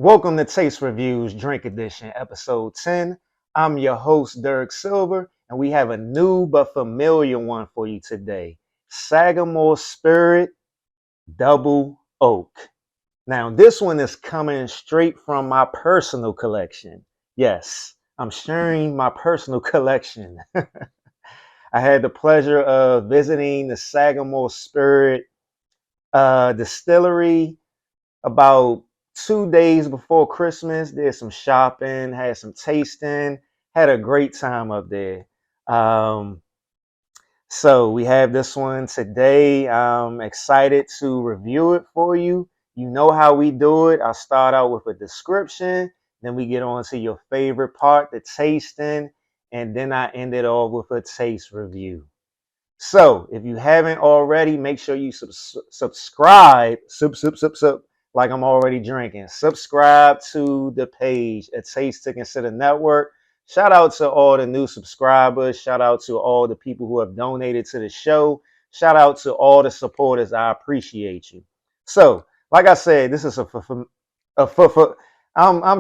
Welcome to Taste Reviews Drink Edition, episode 10. I'm your host, Derek Silver, and we have a new but familiar one for you today. Sagamore Spirit Double Oak. Now, this one is coming straight from my personal collection. Yes, I'm sharing my personal collection. I had the pleasure of visiting the Sagamore Spirit distillery about 2 days before Christmas. Did some shopping, had some tasting, had a great time up there. Um, so we have this one today. I'm excited to review it for you. You know how we do it. I'll start out with a description, then we get on to your favorite part, the tasting, and then I end it off with a taste review. So if you haven't already, make sure you subscribe, like I'm already drinking. Subscribe to the page at Taste to Consider Network. Shout out to all the new subscribers. Shout out to all the people who have donated to the show. Shout out to all the supporters. I appreciate you. So, like I said, this is I'm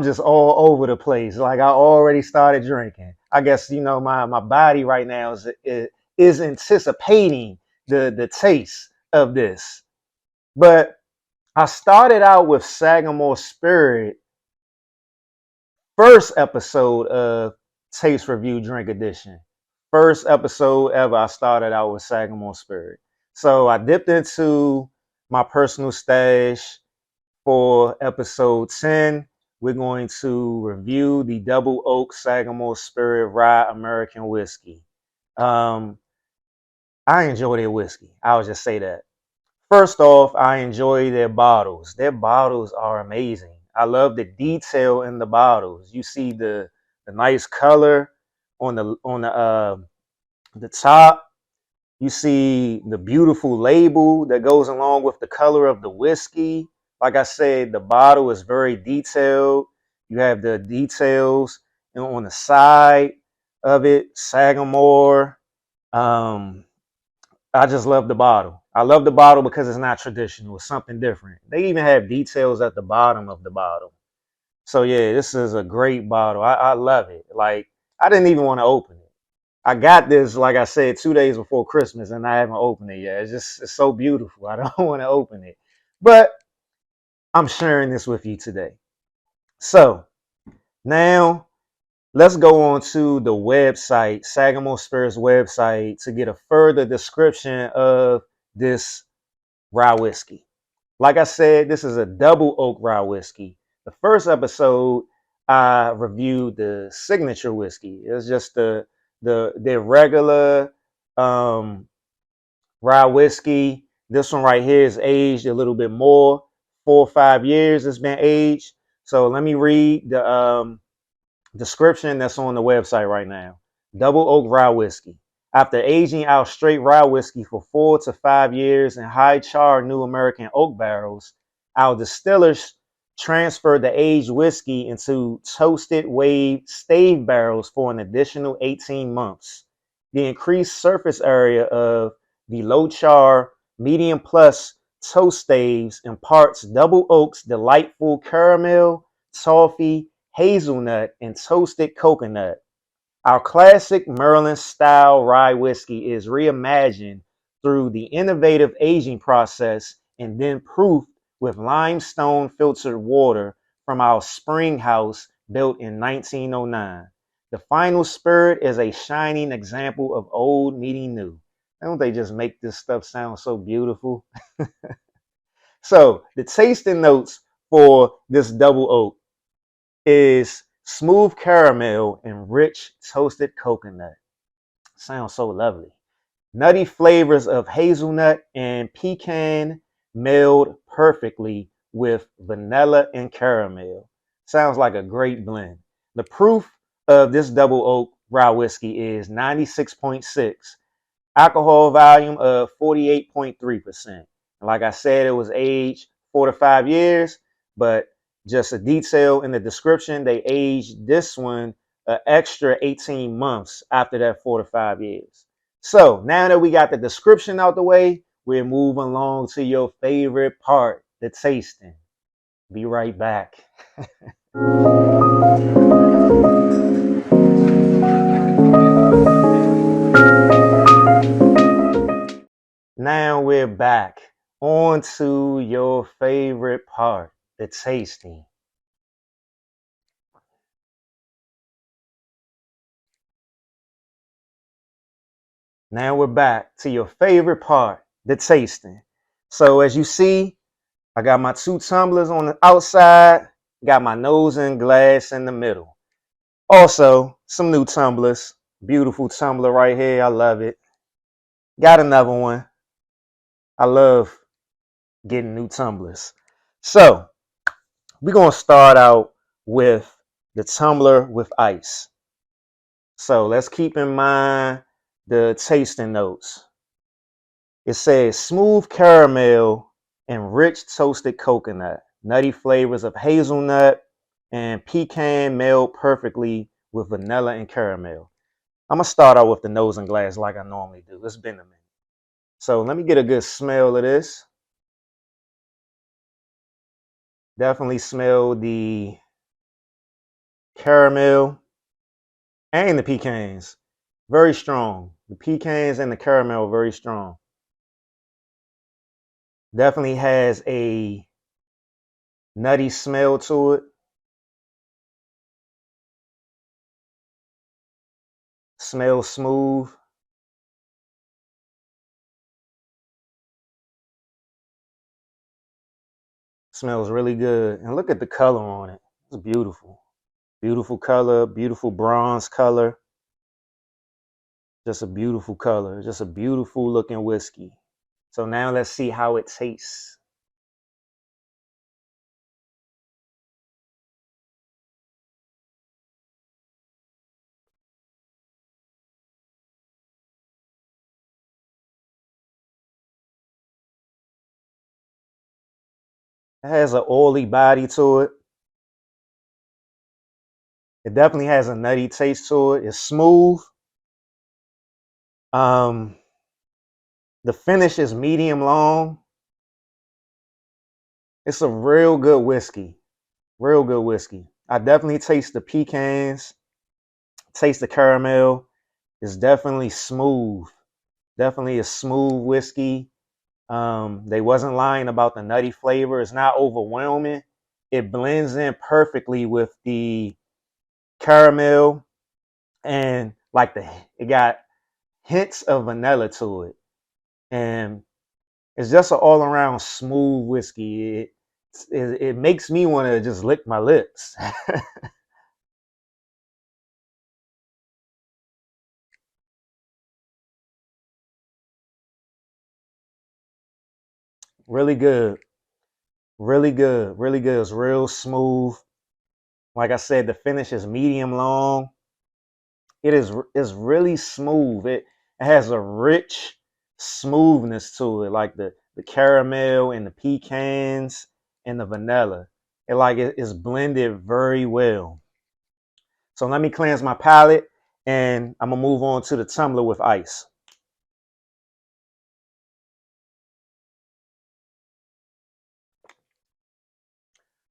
just all over the place. Like I already started drinking. I guess my body right now is anticipating the taste of this. But I started out with Sagamore Spirit, first episode of Taste Review Drink Edition. First episode ever, I started out with Sagamore Spirit. So I dipped into my personal stash for episode 10. We're going to review the Double Oak Sagamore Spirit Rye American Whiskey. I enjoy their whiskey. I'll just say that. First off, I enjoy their bottles. Their bottles are amazing. I love the detail in the bottles. You see the nice color on the top. You see the beautiful label that goes along with the color of the whiskey. Like I said, the bottle is very detailed. You have the details on the side of it, Sagamore. Um, I just love the bottle. I love the bottle because it's not traditional. It's something different. They even have details at the bottom of the bottle. So yeah, this is a great bottle. I love it. Like I didn't even want to open it. I got this, like I said, 2 days before Christmas, and I haven't opened it yet. It's so beautiful. I don't want to open it, but I'm sharing this with you today. So now let's go on to the website, Sagamore Spirit's website, to get a further description of this rye whiskey. Like I said, this is a double oak rye whiskey. The first episode, I reviewed the signature whiskey. It's just the regular um, rye whiskey. This one right here is aged a little bit more, 4 or 5 years. It's been aged. So let me read the description that's on the website right now. Double oak rye whiskey. After aging out straight rye whiskey for 4 to 5 years in high char new American oak barrels, our distillers transferred the aged whiskey into toasted wave stave barrels for an additional 18 months. The increased surface area of the low char medium plus toast staves imparts double oak's delightful caramel, toffee, hazelnut, and toasted coconut. Our classic Merlin style rye whiskey is reimagined through the innovative aging process and then proofed with limestone filtered water from our spring house built in 1909. The final spirit is a shining example of old meeting new. Don't they just make this stuff sound so beautiful? So, the tasting notes for this double oak is smooth caramel and rich toasted coconut. Sounds so lovely. Nutty flavors of hazelnut and pecan meld perfectly with vanilla and caramel. Sounds like a great blend. The proof of this double oak rye whiskey is 96.6, alcohol volume of 48.3%. Like I said, it was aged 4 to 5 years, but just a detail in the description, they aged this one an extra 18 months after that 4 to 5 years. So now that we got the description out the way, we're moving along to your favorite part, the tasting. Be right back. Now we're back. On to your favorite part, the tasting. Now we're back to your favorite part, the tasting. So as you see, I got my 2 tumblers on the outside, got my nose and glass in the middle. Also, some new tumblers. Beautiful tumbler right here. I love it. Got another one. I love getting new tumblers. So, we're going to start out with the tumbler with ice. So, let's keep in mind the tasting notes. It says smooth caramel and rich toasted coconut, nutty flavors of hazelnut and pecan meld perfectly with vanilla and caramel. I'm going to start out with the nose and glass like I normally do. It's been a minute. So let me get a good smell of this. Definitely smell the caramel and the pecans. Very strong. The pecans and the caramel very strong. Definitely has a nutty smell to it. Smells smooth. Smells really good. And look at the color on it. It's beautiful. Beautiful color, beautiful bronze color. Just a beautiful color. Just a beautiful looking whiskey. So now let's see how it tastes. It has an oily body to it. It definitely has a nutty taste to it. It's smooth. Um, the finish is medium long. It's a real good whiskey. Real good whiskey. I definitely taste the pecans, taste the caramel. It's definitely smooth. Definitely a smooth whiskey. They wasn't lying about the nutty flavor. It's not overwhelming. It blends in perfectly with the caramel and like it got hints of vanilla to it. And it's just an all around smooth whiskey. It makes me want to just lick my lips. Really good. Really good. Really good. It's real smooth. Like I said, the finish is medium long. It's really smooth. It has a rich smoothness to it, like the caramel and the pecans and the vanilla. It is blended very well. So let me cleanse my palate and I'm gonna move on to the tumbler with ice.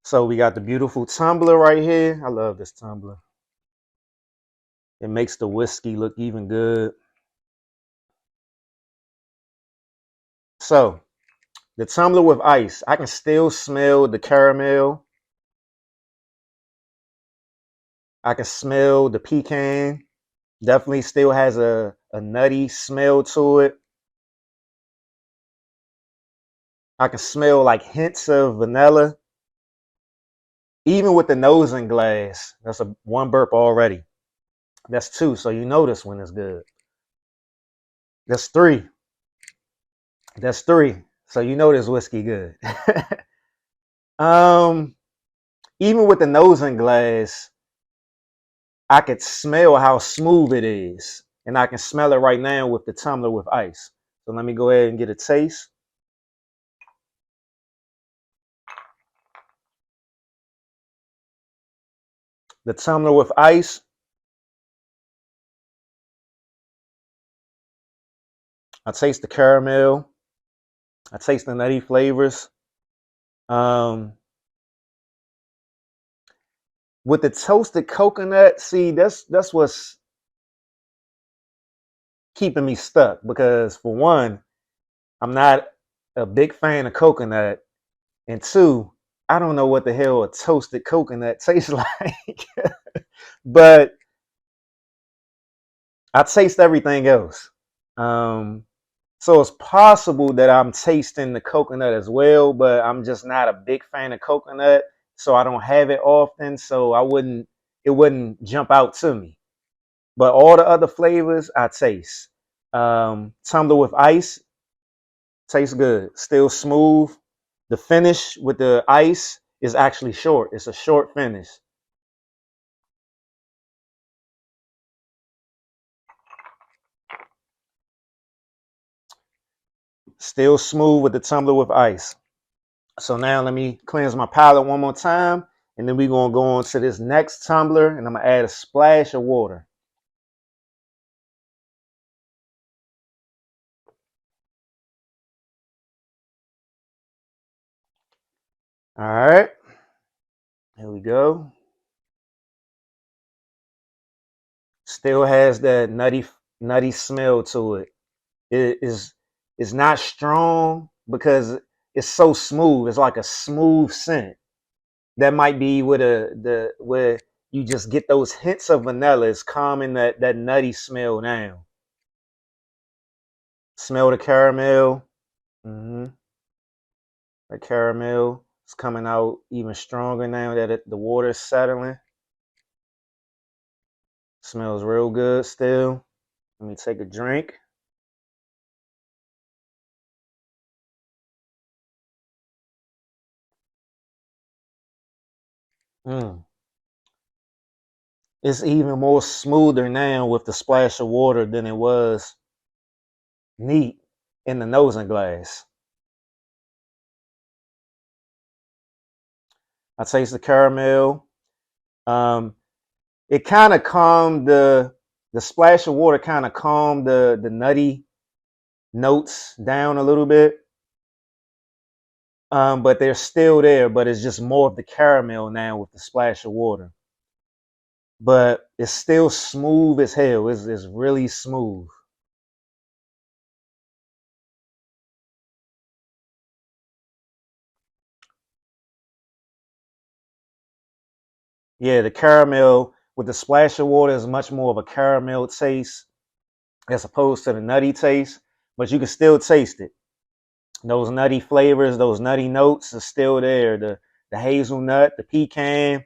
So we got the beautiful tumbler right here. I love this tumbler. It makes the whiskey look even good. So the tumbler with ice, I can still smell the caramel. I can smell the pecan. Definitely still has a nutty smell to it. I can smell like hints of vanilla. Even with the nose and glass, that's a one burp already. That's two, so you know this one is good. That's three. That's three. So you know this whiskey good. um, Even with the nose and glass, I could smell how smooth it is. And I can smell it right now with the tumbler with ice. So let me go ahead and get a taste. The tumbler with ice, I taste the caramel. I taste the nutty flavors. Um, With the toasted coconut, see, that's what's keeping me stuck because for one, I'm not a big fan of coconut, and two, I don't know what the hell a toasted coconut tastes like. But I taste everything else. Um, so it's possible that I'm tasting the coconut as well, but I'm just not a big fan of coconut, so I don't have it often. So it wouldn't jump out to me. But all the other flavors I taste. Tumbler with ice tastes good, still smooth. The finish with the ice is actually short. It's a short finish. Still smooth with the tumbler with ice. So now let me cleanse my palate one more time, and then we're gonna go on to this next tumbler, and I'm gonna add a splash of water. All right, here we go. Still has that nutty smell to it. It is it's not strong because it's so smooth. It's like a smooth scent. That might be where the where you just get those hints of vanilla. It's calming that nutty smell down. Smell the caramel. hmm The caramel is coming out even stronger now that the water is settling. Smells real good still. Let me take a drink. Mm. It's even more smoother now with the splash of water than it was neat in the nosing glass. I taste the caramel. Um, it kind of calmed the splash of water kind of calmed the nutty notes down a little bit. But they're still there, but it's just more of the caramel now with the splash of water. But it's still smooth as hell. It's really smooth. Yeah, the caramel with the splash of water is much more of a caramel taste as opposed to the nutty taste, but you can still taste it. Those nutty flavors, those nutty notes are still there. The hazelnut, the pecan,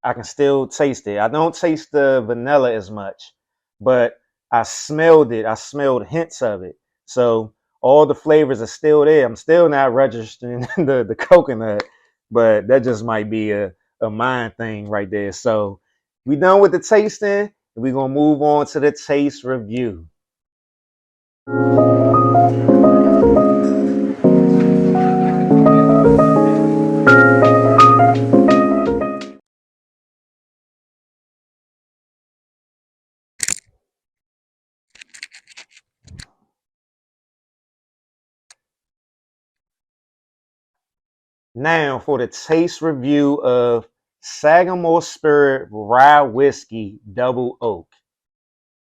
I can still taste it. I don't taste the vanilla as much, but I smelled it. I smelled hints of it. So all the flavors are still there. I'm still not registering the coconut, but that just might be a mind thing right there. So we done with the tasting. We're gonna move on to the taste review. Now for the taste review of Sagamore Spirit Rye Whiskey Double Oak.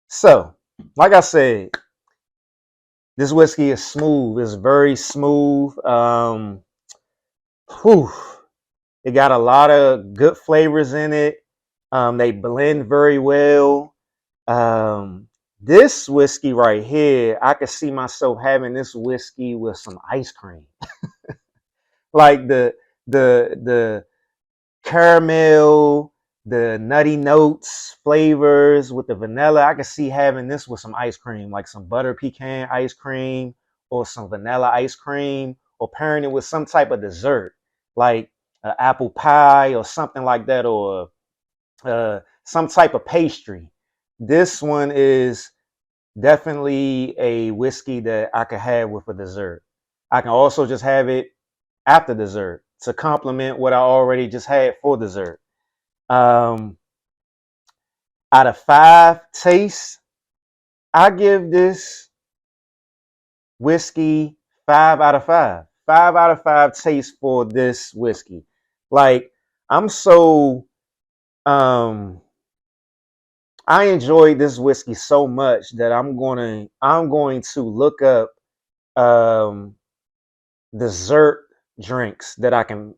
So, like I said, this whiskey is smooth. It's very smooth. Whew, it got a lot of good flavors in it. They blend very well. This whiskey right here, I could see myself having this whiskey with some ice cream, like the caramel, the nutty notes, flavors with the vanilla. I could see having this with some ice cream, like some butter pecan ice cream or some vanilla ice cream, or pairing it with some type of dessert, like an apple pie or something like that, or some type of pastry. This one is definitely a whiskey that I could have with a dessert. I can also just have it after dessert to complement what I already just had for dessert. Um, Out of 5 tastes, I give this whiskey 5 out of 5. 5 out of 5 tastes for this whiskey. Like I'm so Um, I enjoyed this whiskey so much that I'm going to look up um, dessert drinks that I can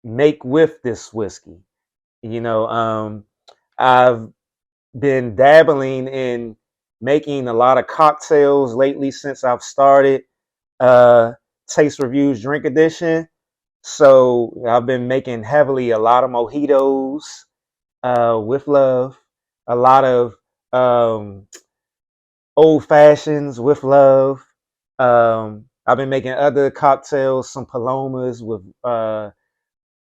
make with this whiskey. You know, I've been dabbling in making a lot of cocktails lately since I've started uh, Taste Reviews Drink Edition. So I've been making heavily a lot of mojitos with love, a lot of um, old fashions with love. I've been making other cocktails, some palomas with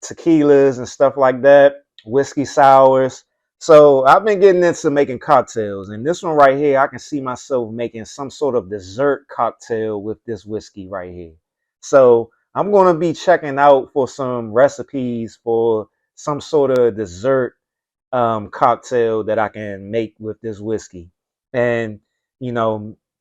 tequilas and stuff like that, whiskey sours. So I've been getting into making cocktails, and this one right here, I can see myself making some sort of dessert cocktail with this whiskey right here. So I'm going to be checking out for some recipes for some sort of dessert cocktail that I can make with this whiskey. And,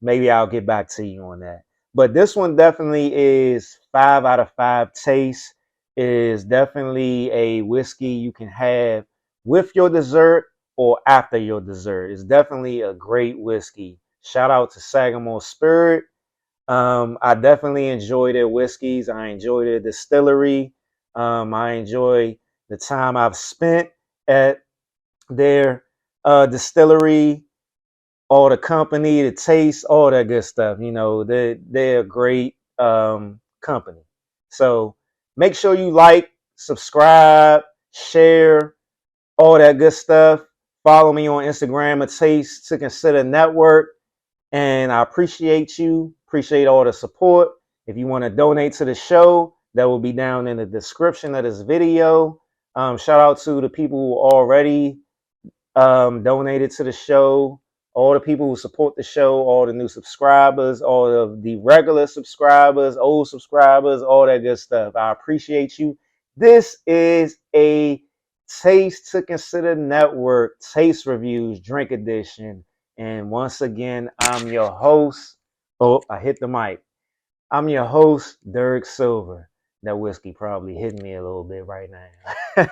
maybe I'll get back to you on that. But this one definitely is 5 out of 5 taste. It is definitely a whiskey you can have with your dessert or after your dessert. It's definitely a great whiskey. Shout out to Sagamore Spirit. I definitely enjoy their whiskeys. I enjoy their distillery. I enjoy the time I've spent at their distillery, all the company, the taste, all that good stuff. They're a great company. So make sure you like, subscribe, share, all that good stuff. Follow me on Instagram at Taste to Consider Network. And I appreciate you. Appreciate all the support. If you want to donate to the show, that will be down in the description of this video. Shout out to the people who already donated to the show, all the people who support the show, all the new subscribers, all of the regular subscribers, old subscribers, all that good stuff. I appreciate you. This is a Taste to Consider Network Taste Reviews Drink Edition. And once again, I'm your host. Oh, I hit the mic. I'm your host, Derek Silver. That whiskey probably hit me a little bit right now.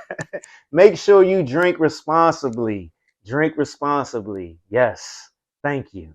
Make sure you drink responsibly. Drink responsibly. Yes. Thank you.